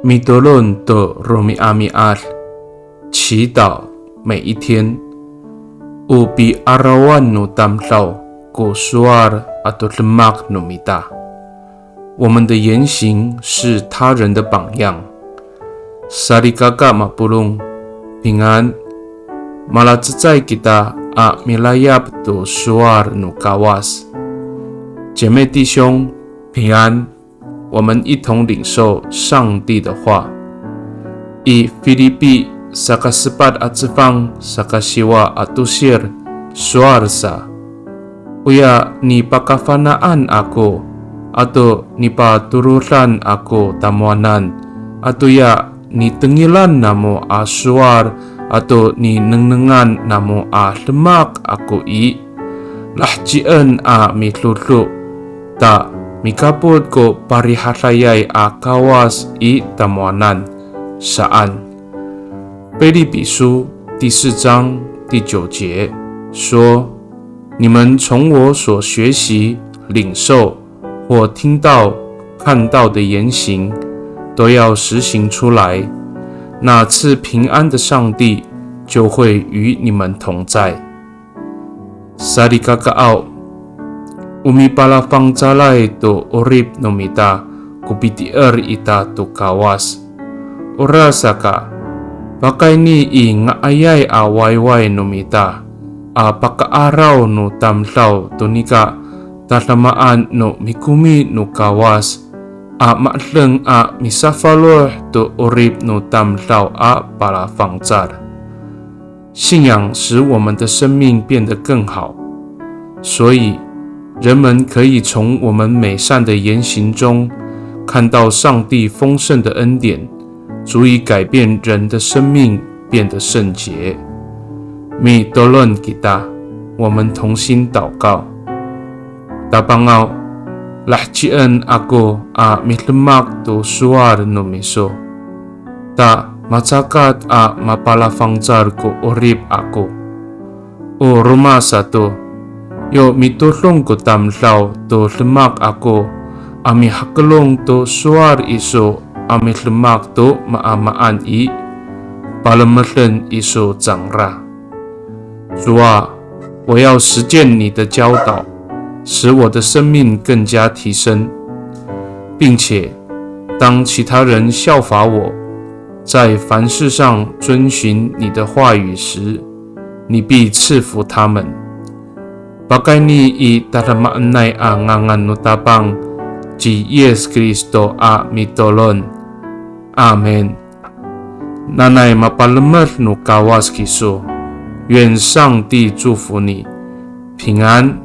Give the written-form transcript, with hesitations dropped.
米多伦的罗米阿米阿，祈祷每一天。Ubi arawan nu tamlaw ko suar atau lemak nu mita。我们的言行是他人的榜样。Sarikaka mapulong平安，malazay kita a milayap do suar nu kawas。姐妹弟兄平安，我们一同领受上帝的话。以Filipi Sakasipat at Sifang Sakasiwa at Tusir Suarsa Uya ni pakafanaan ako ato ni patururan ako tamuanan ato ya ni tengilan namo a suar ato ni nengnengan namo a lemak ako i lahjien a mitlulu ta mikapod ko parihatayay a kawas i tamuanan saan。腓立比书第4章第9节说：“你们从我所学习、领受或听到、看到的言行，都要实行出来。那赐平安的上帝就会与你们同在。” Sarikakaaw umipala pangzalay to orip nomita kupitier ita to kawas orasaka Pakai ni i ngaayay a wayway numita, a pakaaraw no tamlaw tunika, tatamaan no mikumi no kawas, a maatleng a misafaloh to orip no tamlaw a palafangzar。信仰使我们的生命变得更好，所以人们可以从我们美善的言行中看到上帝丰盛的恩典。足以改变人的生命变得圣洁。Mi tolong kita， 我们同心祷告。Tapangaw lahjien ako a mitlemak to suar no miso. Ta matsakat a mapalafangzar ko orip ako. O Roma 1, yo mitulong ko tamlaw to lemak ako a mihakelong to suar iso Amit lemak to maamaan i palemelen iso长ra。主啊，我要实践你的教导，使我的生命更加提升，并且当其他人效法我，在凡事上遵循你的话语时，你必赐福他们。Bagay ni i tatamaan a ngangan no tapang ji Yesus Kristo a mitolon。Amen。Nanay mapalamer no kawas kiso，愿上帝祝福你，平安。